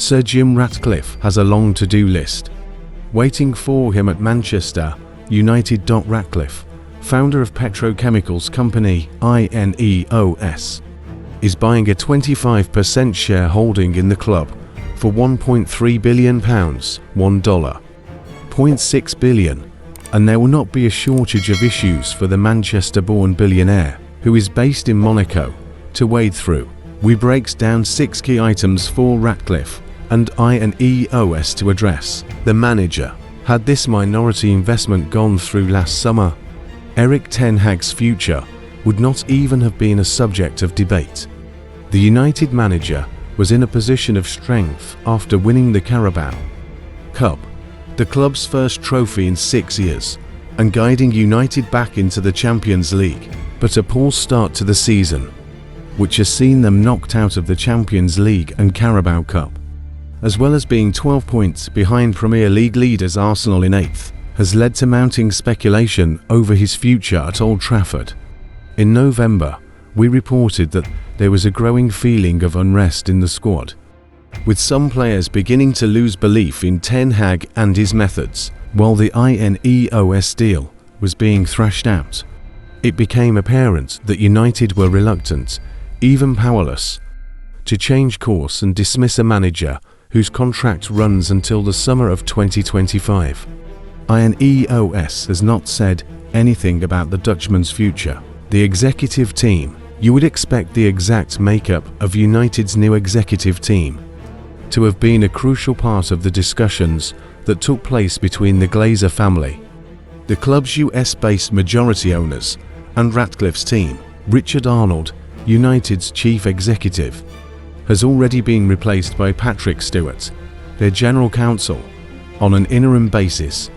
Sir Jim Ratcliffe has a long to-do list waiting for him at Manchester United. Ratcliffe, founder of petrochemicals company INEOS, is buying a 25% shareholding in the club for £1.3 billion, $1.6 billion, and there will not be a shortage of issues for the Manchester-born billionaire, who is based in Monaco, to wade through. We breaks down 6 key items for Ratcliffe and INEOS to address. The manager. Had this minority investment gone through last summer, Erik ten Hag's future would not even have been a subject of debate. The United manager was in a position of strength after winning the Carabao Cup, the club's first trophy in 6 years, and guiding United back into the Champions League, but a poor start to the season, which has seen them knocked out of the Champions League and Carabao Cup, as well as being 12 points behind Premier League leaders Arsenal in 8th, has led to mounting speculation over his future at Old Trafford. In November, we reported that there was a growing feeling of unrest in the squad, with some players beginning to lose belief in Ten Hag and his methods. While the INEOS deal was being thrashed out, it became apparent that United were reluctant, even powerless, to change course and dismiss a manager whose contract runs until the summer of 2025. INEOS has not said anything about the Dutchman's future. The executive team. You would expect the exact makeup of United's new executive team to have been a crucial part of the discussions that took place between the Glazer family, the club's US-based majority owners, and Ratcliffe's team. Richard Arnold, United's chief executive, has already been replaced by Patrick Stewart, their general counsel, on an interim basis.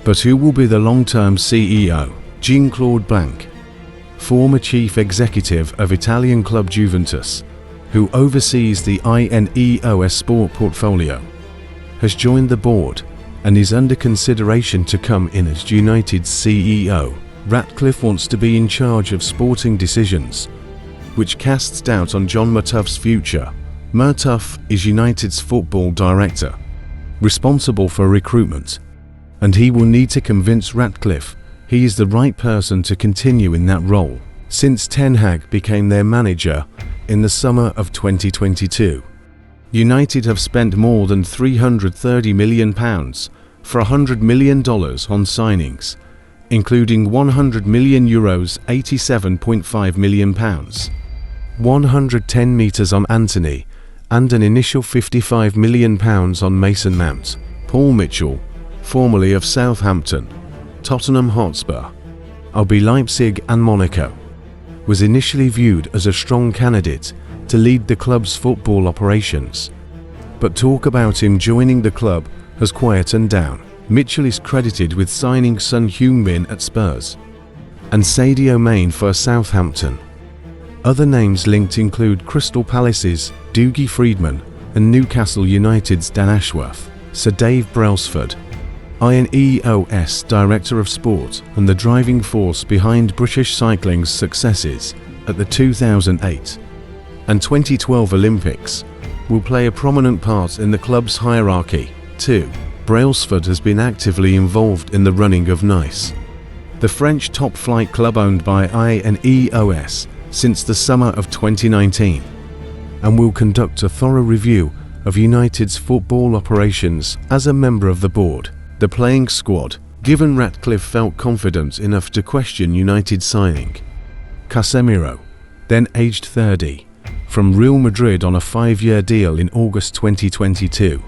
But who will be the long-term CEO? Jean-Claude Blanc, former chief executive of Italian club Juventus, who oversees the INEOS sport portfolio, has joined the board and is under consideration to come in as United's CEO. Ratcliffe wants to be in charge of sporting decisions, which casts doubt on John Murtough's future. Murtough is United's football director, responsible for recruitment, and he will need to convince Ratcliffe he is the right person to continue in that role. Since Ten Hag became their manager in the summer of 2022, United have spent more than £330 million for $100 million on signings, including €100 million, £87.5 million, 110 metres on Anthony, and an initial £55 million on Mason Mount. Paul Mitchell, formerly of Southampton, Tottenham Hotspur, RB Leipzig and Monaco, was initially viewed as a strong candidate to lead the club's football operations, but talk about him joining the club has quietened down. Mitchell is credited with signing Son Heung-min at Spurs and Sadio Mane for Southampton. Other names linked include Crystal Palace's Dougie Freedman and Newcastle United's Dan Ashworth. Sir Dave Brailsford, INEOS Director of Sport and the driving force behind British cycling's successes at the 2008 and 2012 Olympics, will play a prominent part in the club's hierarchy. 2. Brailsford has been actively involved in the running of Nice, the French top-flight club owned by INEOS, since the summer of 2019, and will conduct a thorough review of United's football operations as a member of the board. The playing squad. Given Ratcliffe felt confident enough to question United's signing Casemiro, then aged 30, from Real Madrid on a 5-year deal in August 2022,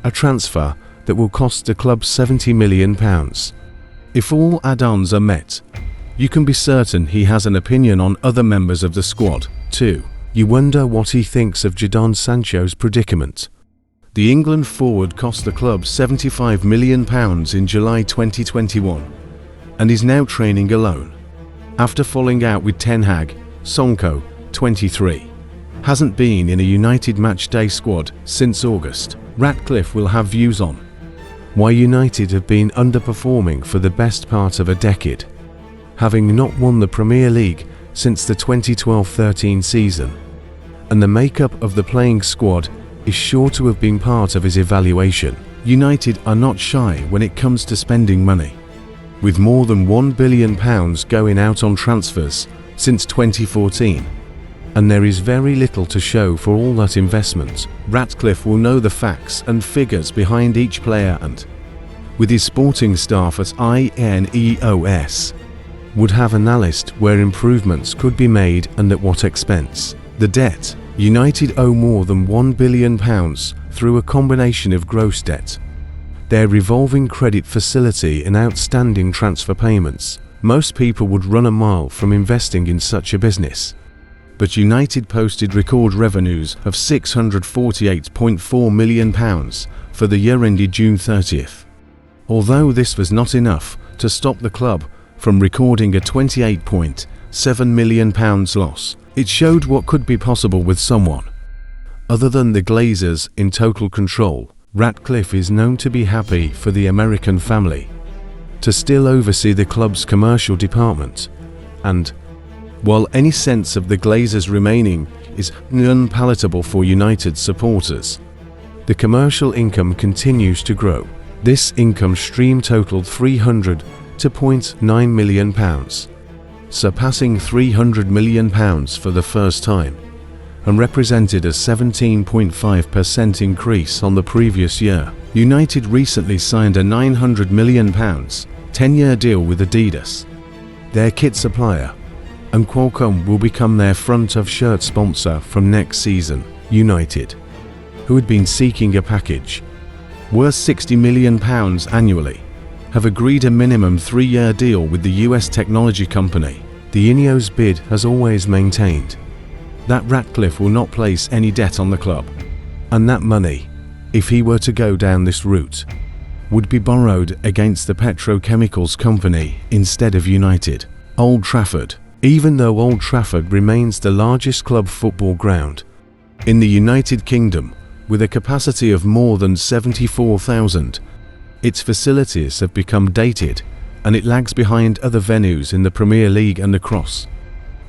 a transfer that will cost the club £70 million. If all add-ons are met, you can be certain he has an opinion on other members of the squad. 2. You wonder what he thinks of Jadon Sancho's predicament. The England forward cost the club £75 million in July 2021 and is now training alone. After falling out with Ten Hag, Sonko, 23, hasn't been in a United matchday squad since August. Ratcliffe will have views on why United have been underperforming for the best part of a decade, having not won the Premier League since the 2012-13 season, and the makeup of the playing squad is sure to have been part of his evaluation. United are not shy when it comes to spending money. With more than £1 billion going out on transfers since 2014, and there is very little to show for all that investment, Ratcliffe will know the facts and figures behind each player and, with his sporting staff at INEOS, would have analysed where improvements could be made and at what expense. The debt. United owe more than £1 billion through a combination of gross debt, their revolving credit facility and outstanding transfer payments. Most people would run a mile from investing in such a business. But United posted record revenues of £648.4 million for the year ended June 30th. Although this was not enough to stop the club from recording a £28.7 million loss, it showed what could be possible with someone other than the Glazers in total control. Ratcliffe is known to be happy for the American family to still oversee the club's commercial department, and while any sense of the Glazers remaining is unpalatable for United supporters, the commercial income continues to grow. This income stream totaled £300.9 million, surpassing £300 million for the first time, and represented a 17.5% increase on the previous year. United recently signed a £900 million 10-year deal with Adidas, their kit supplier, and Qualcomm will become their front-of-shirt sponsor from next season. United, who had been seeking a package worth £60 million annually, have agreed a minimum 3-year deal with the US technology company. The INEOS bid has always maintained that Ratcliffe will not place any debt on the club, and that money, if he were to go down this route, would be borrowed against the petrochemicals company instead of United. Old Trafford. Even though Old Trafford remains the largest club football ground in the United Kingdom, with a capacity of more than 74,000, its facilities have become dated and it lags behind other venues in the Premier League and across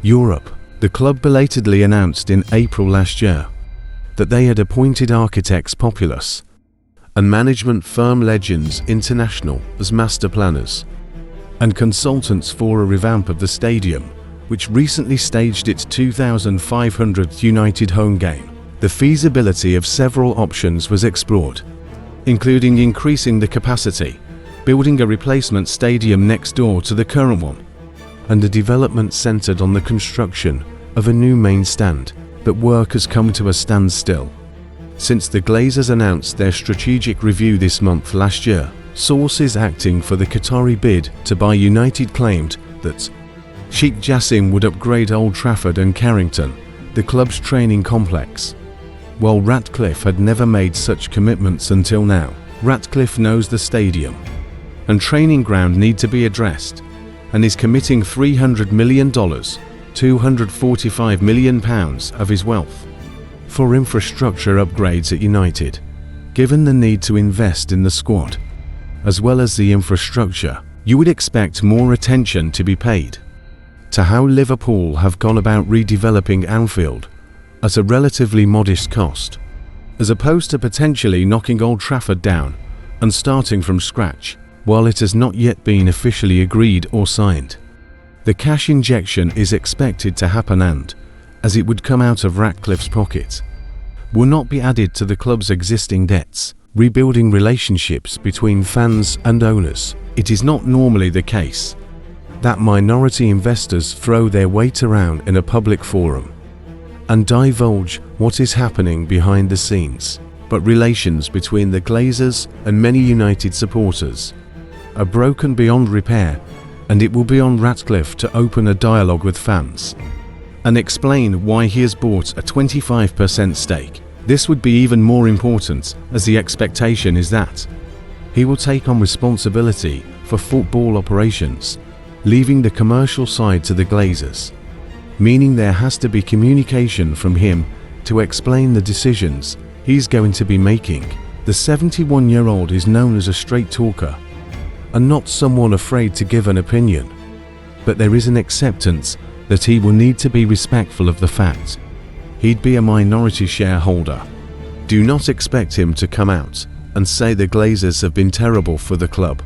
Europe. The club belatedly announced in April last year that they had appointed architects Populous and management firm Legends International as master planners and consultants for a revamp of the stadium, which recently staged its 2,500th United home game. The feasibility of several options was explored, including increasing the capacity, building a replacement stadium next door to the current one, and a development centered on the construction of a new main stand, but work has come to a standstill. Since the Glazers announced their strategic review this month last year, sources acting for the Qatari bid to buy United claimed that Sheikh Jassim would upgrade Old Trafford and Carrington, the club's training complex. While Ratcliffe had never made such commitments until now, Ratcliffe knows the stadium and training ground need to be addressed, and is committing $300 million, £245 million of his wealth, for infrastructure upgrades at United. Given the need to invest in the squad, as well as the infrastructure, you would expect more attention to be paid to how Liverpool have gone about redeveloping Anfield at a relatively modest cost, as opposed to potentially knocking Old Trafford down and starting from scratch. While it has not yet been officially agreed or signed, the cash injection is expected to happen and, as it would come out of Ratcliffe's pocket, will not be added to the club's existing debts. Rebuilding relationships between fans and owners. It is not normally the case that minority investors throw their weight around in a public forum and divulge what is happening behind the scenes, but relations between the Glazers and many United supporters are broken beyond repair, and it will be on Ratcliffe to open a dialogue with fans and explain why he has bought a 25% stake. This would be even more important, as the expectation is that he will take on responsibility for football operations, leaving the commercial side to the Glazers, meaning there has to be communication from him to explain the decisions he's going to be making. The 71-year-old is known as a straight talker and not someone afraid to give an opinion, but there is an acceptance that he will need to be respectful of the fact he'd be a minority shareholder Do not expect him to come out and say the Glazers have been terrible for the club.